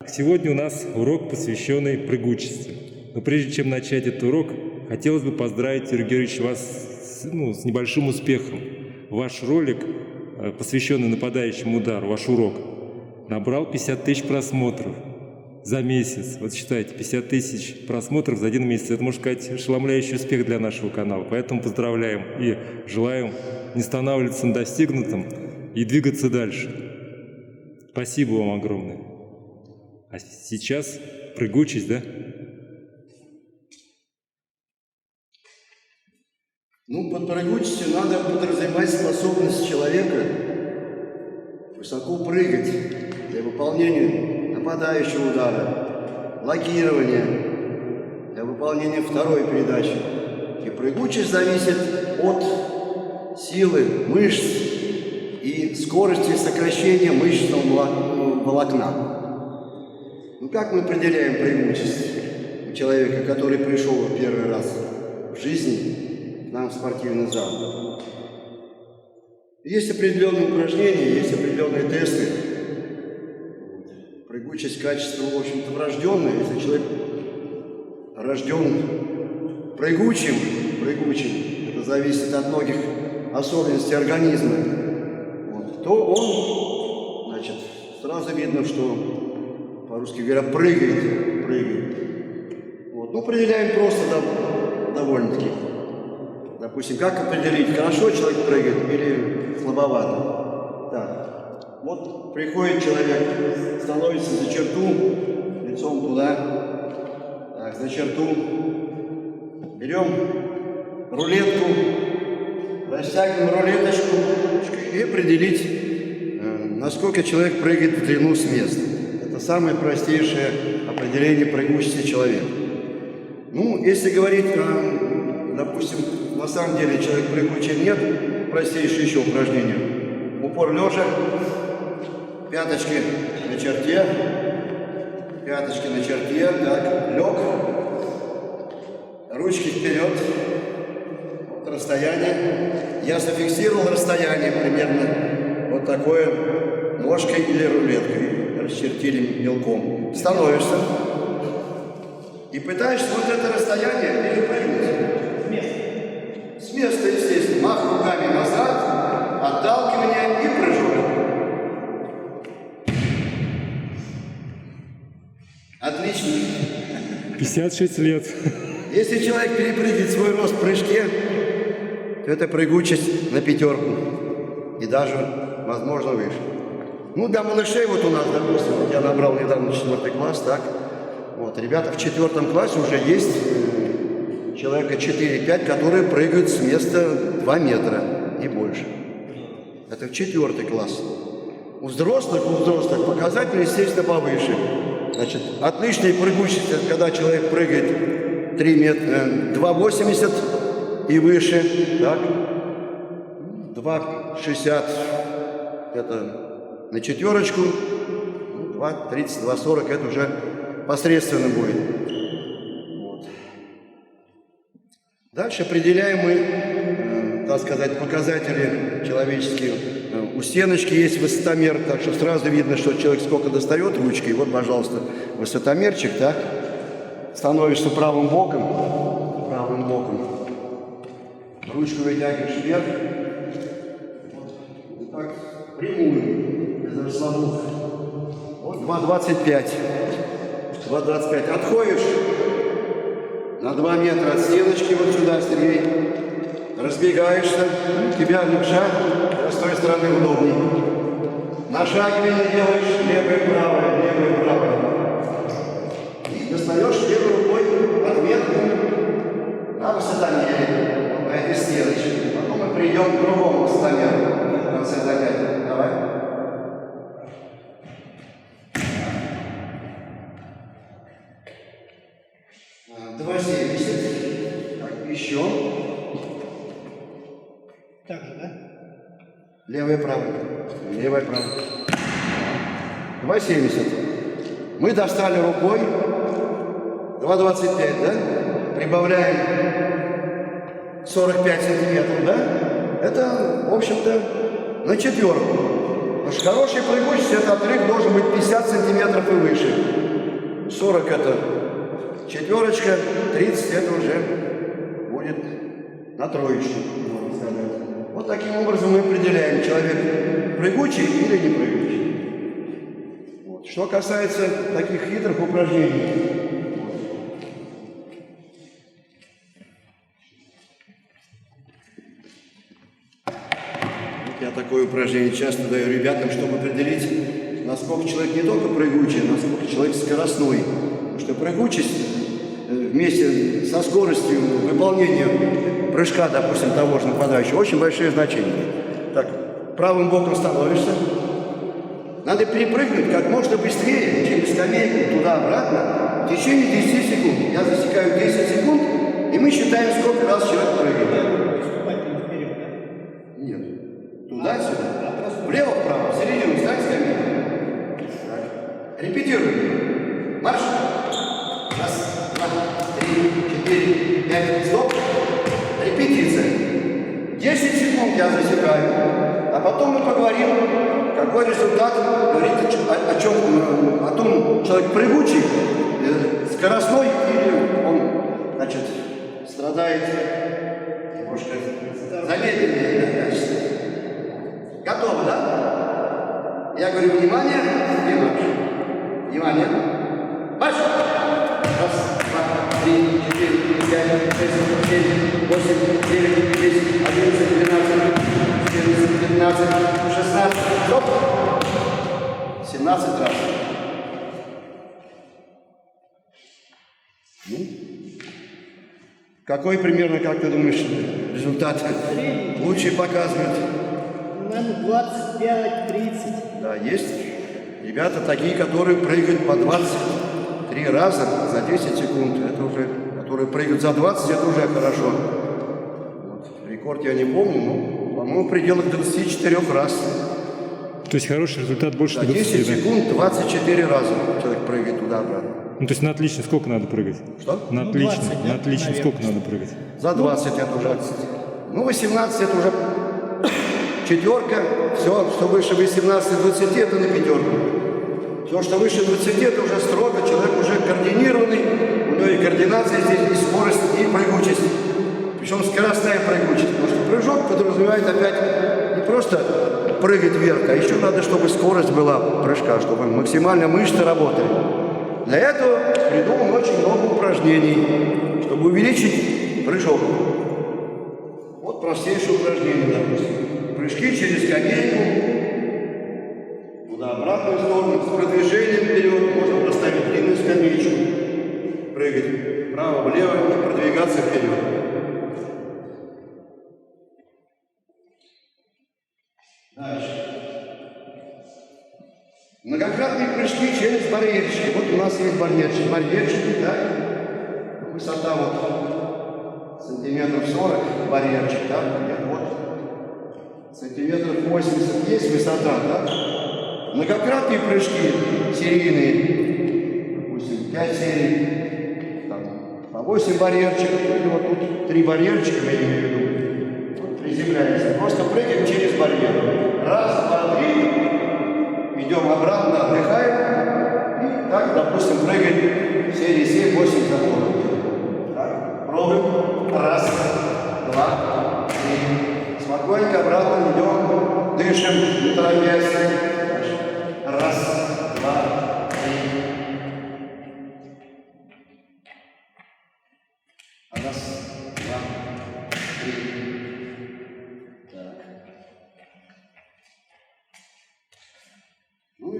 Сегодня у нас урок, посвященный прыгучести. Но прежде чем начать этот урок, хотелось бы поздравить, Юрий Георгиевич, вас с небольшим успехом. Ваш ролик, посвященный нападающему удару, ваш урок, набрал 50 тысяч просмотров за месяц. Вот считайте, 50 тысяч просмотров за один месяц. Это, можно сказать, ошеломляющий успех для нашего канала. Поэтому поздравляем и желаем не останавливаться на достигнутом и двигаться дальше. Спасибо вам огромное. А сейчас прыгучесть, да? Ну, под прыгучестью надо подразумевать способность человека высоко прыгать для выполнения нападающего удара, блокирования, для выполнения второй передачи. И прыгучесть зависит от силы мышц и скорости сокращения мышечного волокна. Ну, как мы определяем прыгучесть у человека, который пришел первый раз в жизни к нам в спортивный зал? Есть определенные упражнения, есть определенные тесты. Прыгучесть качество, в общем-то, врожденное. Если человек рожден прыгучим, это зависит от многих особенностей организма, то он, значит, сразу видно, что по-русски говоря, прыгает. Ну, определяем просто довольно-таки. Допустим, как определить, хорошо человек прыгает или слабовато. Так, вот приходит человек, становится за черту, лицом туда, так, за черту. Берем рулетку, растягиваем рулеточку и определить, насколько человек прыгает в длину с места. Это самое простейшее определение прыгучести человека. Ну, если говорить, допустим, на самом деле человек прыгучий нет, простейшее еще упражнение. Упор лежа, пяточки на черте, так, лег, ручки вперед, вот расстояние. Я зафиксировал расстояние примерно вот такое ножкой или рулеткой. Расчертили мелком. Становишься и пытаешься вот это расстояние перепрыгнуть. С места, естественно. Мах руками назад, отталкивание и прыжок. Отлично. 56 лет. Если человек перепрыгнет свой рост в прыжке, то это прыгучесть на 5 и даже, возможно, выше. Ну, для малышей вот у нас, допустим, я набрал недавно 4 класс, так. Вот, ребята в 4 классе уже есть человека 4-5, которые прыгают с места 2 метра и больше. Это в 4 класс. У взрослых показатели, естественно, повыше. Значит, отличная прыгучесть, это когда человек прыгает 3 метра, 2,80 и выше, так. 2,60 это на 4, 2,30, 2,40 это уже посредственно будет. Вот. Дальше определяем мы, так сказать, показатели человеческие. У стеночки есть высотомер, так что сразу видно, что человек сколько достает ручки. Вот, пожалуйста, высотомерчик, так. Становишься правым боком. Ручку вытягиваешь вверх. Вот так, прямую. Вот 2,25. Отходишь на 2 метра от стеночки, вот сюда, Сергей. Разбегаешься, тебя левша, с той стороны удобнее. Нашагивание делаешь, левое, правое. И достаешь левой рукой отметку на высотомере, вот по этой стеночке. Потом мы придем к другому высотомеру в конце занятия. Давай. Еще. Так же, да? Левое, правое. 2,70. Мы достали рукой. 2,25, да? Прибавляем 45 сантиметров, да? Это, в общем-то, на 4. Потому что хорошая прыгучесть, это отрыв должен быть 50 сантиметров и выше. 40 это четверочка, 30 это уже будет на троечку, можно сказать. Вот таким образом мы определяем, человек прыгучий или не прыгучий. Вот. Что касается таких хитрых упражнений. Я такое упражнение часто даю ребятам, чтобы определить, насколько человек не только прыгучий, а насколько человек скоростной. Потому что прыгучесть вместе со скоростью выполнения прыжка, допустим, того же нападающего, очень большое значение. Так, правым боком становишься. Надо перепрыгнуть как можно быстрее через скамейку туда-обратно в течение 10 секунд. Я засекаю 10 секунд, и мы считаем, сколько раз человек прыгает. Нет. Туда-сюда. Влево-вправо, в середину встань скамейку. Репетируем. Марш. Раз, два, три, четыре, пять. Стоп. Репетиция. 10 секунд я засекаю. А потом мы поговорим, какой результат говорит о чем, о том, человек прыгучий, скоростной, или он, значит, страдает немножко замедленнее. Готово, да? Я говорю, внимание, и марш. Внимание. Марш! Раз, два, три, четыре, пять, шесть, семь, восемь, девять, 10, 11, 12, 14, 15, 16, стоп! 17 раз. Ну? Какой примерно, как ты думаешь, результат лучший показывает? Наверное, 25-30. Да, есть ребята такие, которые прыгают по 23 раза за 10 секунд. Это уже, которые прыгают за 20, это уже хорошо. Вот. Рекорд я не помню, но, по-моему, в пределах 24 раз. То есть хороший результат больше За 10 20, да? секунд 24 раза человек прыгает туда-обратно. Ну, то есть на отлично сколько надо прыгать? Что? На Ну, отлично, 20, да, на отлично наверное. сколько надо прыгать? За 20 это уже. Ну, 18 это уже четверка. Все, что выше 18-20, это на пятерку. Все, что выше 20, это уже строго, человек уже координированный, у него и координация здесь, и скорость, и прыгучесть. Причем скоростная прыгучесть, потому что прыжок подразумевает опять не просто прыгать вверх, а еще надо, чтобы скорость была прыжка, чтобы максимально мышцы работали. Для этого придумал очень много упражнений, чтобы увеличить прыжок. Вот простейшее упражнение, допустим. Прыжки через скамейку, туда обратную сторону, с продвижением вперед. Можно поставить длинную скамеечку, прыгать вправо-влево и продвигаться вперед. Дальше. Многократные прыжки через барьерчики. Вот у нас есть барьерчики. Барьерчики, так. Высота вот сантиметров 40, барьерчик, так. Вот сантиметров 80 есть высота, так. Многократные прыжки серийные. Допустим, 5 серий. Там, по 8 барьерчиков. Или вот тут 3 барьерчика, я имею в виду. Вот приземляемся. Просто прыгаем через барьер. Раз, два, три. Идем обратно, отдыхаем. И так, допустим, прыгаем в серии 7-8 заходов. Так, пробуем. Раз, два, три. Спокойненько обратно идем. Дышим, не торопясь. Раз, два, три. Раз, два, три. Так. Ну и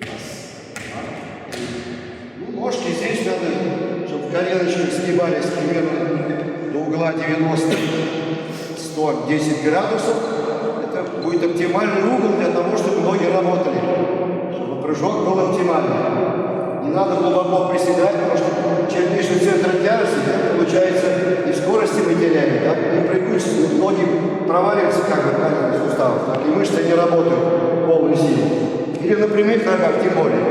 раз, два, три. Ну, ножки здесь надо, чтобы коленочки сгибались примерно до угла 90-110 градусов. Это будет оптимальный угол для того, чтобы ноги работали, чтобы прыжок был оптимальный. Не надо глубоко приседать, потому что чем ниже центр тяжести, получается и в скорости мы теряем, да? И прыгучесть, ноги проваливаются как бы в коленных суставах, так, и мышцы не работают в полной силе. Или на прямых ногах, тем более.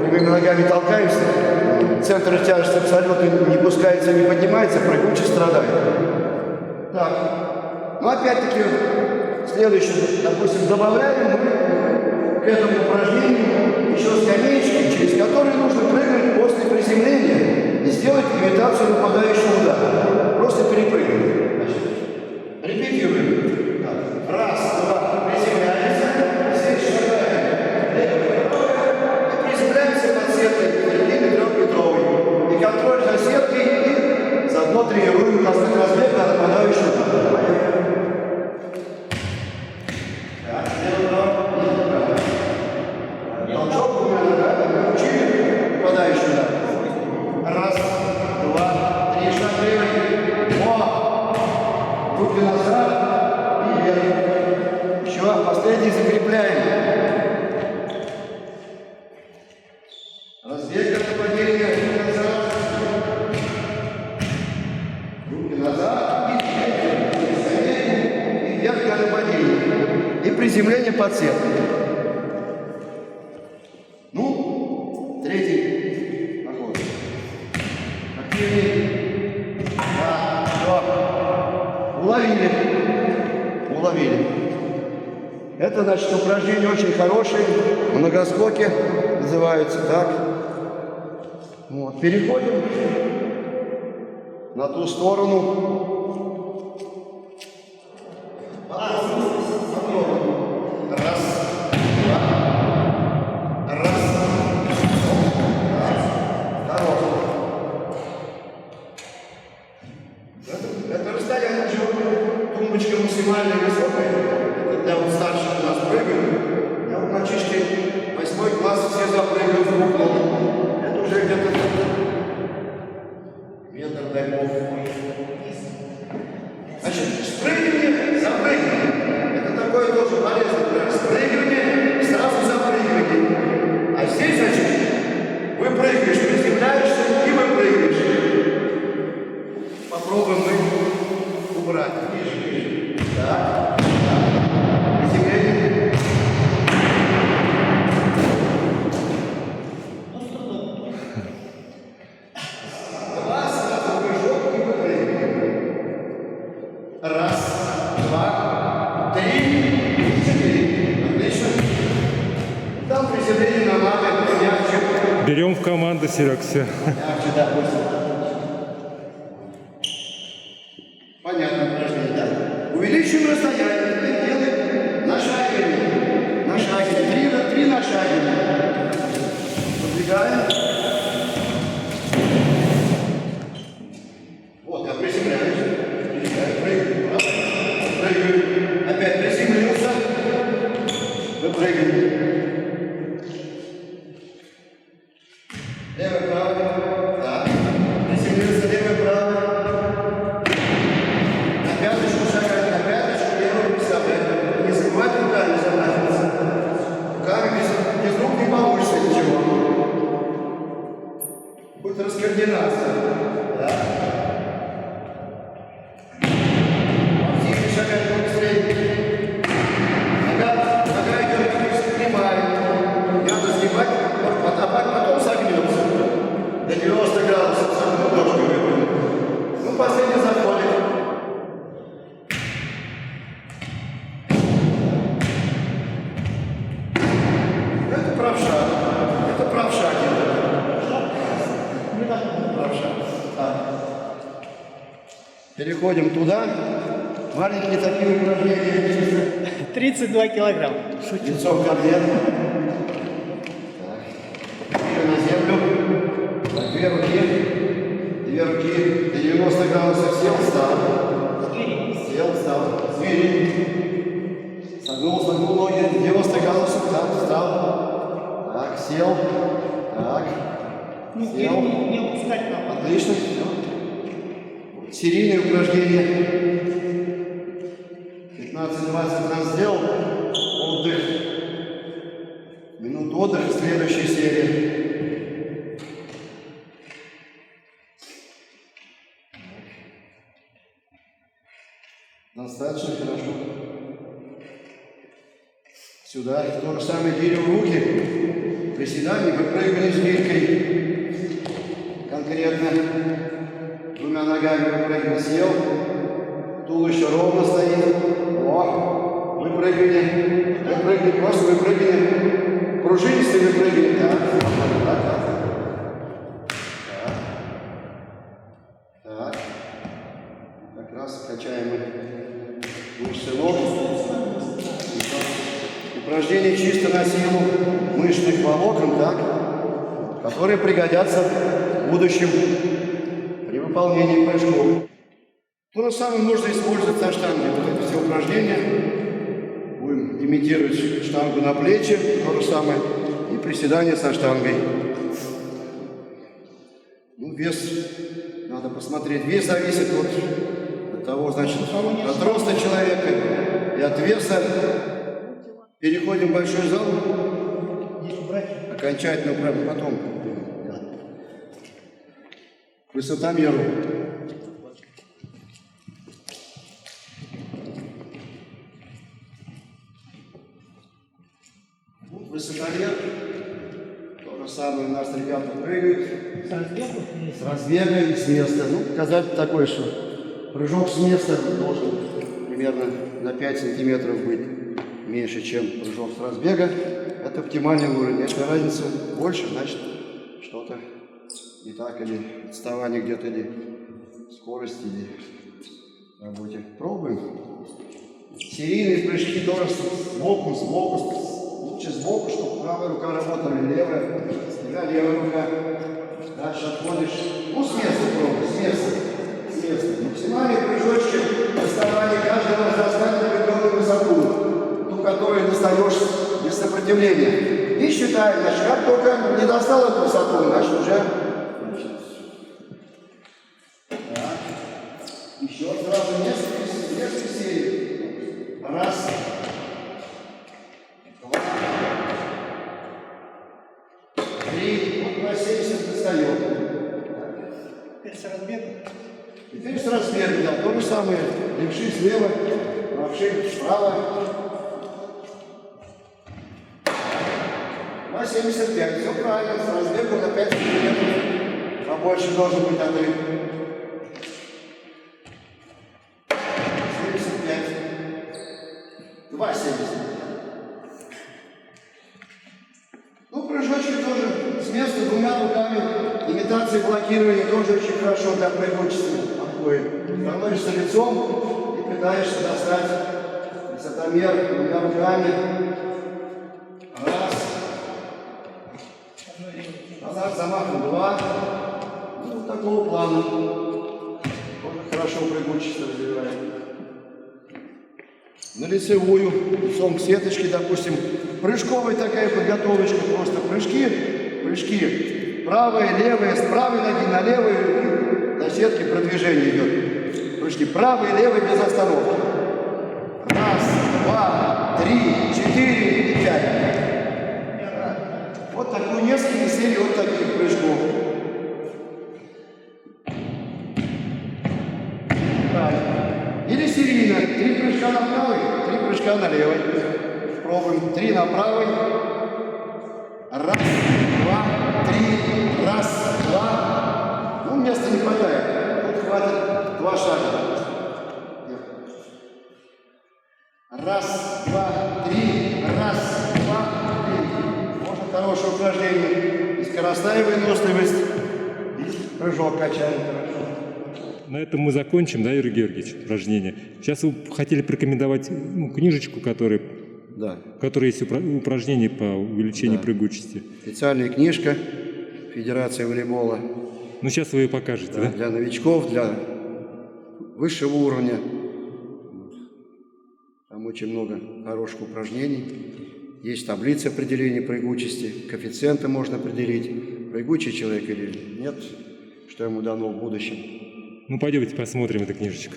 Прямыми ногами толкаемся, центр тяжести абсолютно не пускается, не поднимается, прыгучесть страдает. Так, ну опять-таки, следующее, допустим, добавляем мы к этому упражнению еще скамеечки, через которые нужно прыгать Вверх нападение, руки назад, и вверх нападение. И приземление под сетку. Ну, третий ногой. Активнее. Да, все. Уловили. Уловили. Это, значит, упражнения очень хорошие. Многоскоки называются так. Вот. Переходим на ту сторону. Попробуем. Раз, два, раз, хорошо. Это расстояние, тумбочка максимально высокая. Это для вот старших у нас прыгают. Я вот мальчишки 8 класс все запрыгают в руку. Это уже где-то метр дай бог. Значит, спрыгивание, запрыгивание. Это такое тоже полезное. Спрыгивание, сразу запрыгивание. А здесь, значит, выпрыгиваешь, приземляешься и выпрыгиваешь. Попробуем мы убрать. Ниже. Так. Приземление. Раз, два, три, четыре. Отлично. Там приземление на лапы, мягче. Берем в команду, Серег, все. Мягче, да, быстро. Понятно, упражнение, да. Увеличим расстояние. Теперь делаем на шаге. На шаге. Три на шаге. Подвигаем. Вот, я приземляюсь. Прыгаю. Прыгаю. Опять приземлился. Выпрыгиваю. Левый, правый. Да. Приземлился, левый, правый. На пяточку шагать, на пяточку левую самое. Не забывать руками замахиваться. Руками без рук не получится ничего. Будет раскоординация. Да. Шагать быстрее. Нога идет прямая. Не надо сгибать, потом согнется. До 90 градусов согнул ножку выпрямил. Ну, последний заходит. Это правша. Это правша. Правша. Переходим туда. Маленькие такие упражнения. 32 килограмма. Лицом ко мне. Так. На землю. Так, две руки. До 90 градусов сел, встал. Сел, встал. Звери. Согнул ноги. 90 градусов, так, встал. Так, сел. Так. Сел. Не опускать нам. Отлично. Серийные упражнения. 15-20 раз сделал, отдых, минут отдых в следующей серии. Достаточно хорошо. Сюда то же самое берем руки, приседания, выпрыгивали с гирькой, конкретно двумя ногами выпрыгивали, сел, туловище ровно стоит. О, выпрыгивали, просто выпрыгивали, пружинистые выпрыгивали, так, как раз качаем мышцы ног, упражнения чисто на силу мышечных волокон, так, которые пригодятся в будущем при выполнении прыжков. То же самое можно использовать со штангой. Вот эти все упражнения. Будем имитировать штангу на плечи. То же самое. И приседания со штангой. Ну, вес, надо посмотреть. Вес зависит от того, значит, от роста человека и от веса. Переходим в большой зал. Окончательно, потом. Высотомеру. Вот высотомер. То же самое у нас ребята прыгают. С разбега и с места. Ну, показатель такой, что прыжок с места должен примерно на 5 сантиметров быть меньше, чем прыжок с разбега. Это оптимальный уровень. Если разница больше, значит что-то не так, или отставание где-то, или скорость, или работе. Пробуем. Серийные прыжки тоже сбоку, лучше сбоку, чтобы правая рука работала, левая, всегда левая рука. Дальше отходишь, ну с места пробуй, с места. Максимальный прыжочки, отставание каждый раз достать определенную высоту, ту, которую достаешь без сопротивления. И считай, значит, как только не достал эту высоту, значит уже. Так. Еще сразу несколько серий. Раз. Два. Три. Вот на 70 достаем. Теперь с разбега. Теперь с разбега, да, то же самое. Левши слева, правши справа. На 75. Все правильно, с разбегу на 5 сантиметров. Побольше должен быть отрыв. 75. 2,70. Ну, прыжочки тоже с места двумя руками. Имитация блокирования тоже очень хорошо для прыгучести подходит. Становишься лицом и пытаешься достать высотомер двумя руками. Раз. Назад замахом 2. Ну, вот такого плана. Тоже хорошо прыгучесть развивает. На лицевую, лицом к сеточке, допустим, прыжковая такая подготовочка, просто прыжки, правая, левая, с правой ноги на левую, до сетки продвижение идет. Прыжки правой, левой без остановки. Раз, два, 3, 4 и 5. Вот такую несколько серий вот таких прыжков. Или серийно. 3 прыжка на правой, 3 прыжка на левой. Пробуем. 3 на правой. Раз, два, 3. Раз, два. Ну, места не хватает. Тут хватит 2 шага. Раз, два, 3. Раз, два, 3. Можно хорошее упражнение. И скоростная выносливость. И прыжок качаем хорошо. На этом мы закончим, да, Юрий Георгиевич, упражнение. Сейчас вы хотели порекомендовать книжечку, которая есть упражнения по увеличению прыгучести. Специальная книжка Федерации волейбола. Ну, сейчас вы ее покажете, да? Для новичков, для высшего уровня. Там очень много хороших упражнений. Есть таблицы определения прыгучести, коэффициенты можно определить, прыгучий человек или нет, что ему дано в будущем. Ну, пойдемте посмотрим эту книжечку.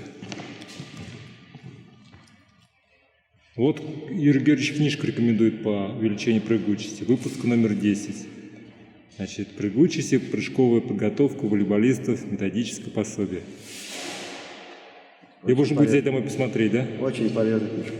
Вот Юрий Георгиевич книжку рекомендует по увеличению прыгучести. Выпуск номер 10. Значит, прыгучесть и прыжковая подготовка волейболистов, методическое пособие. Ее можно будет взять домой посмотреть, да? Очень полезная книжка.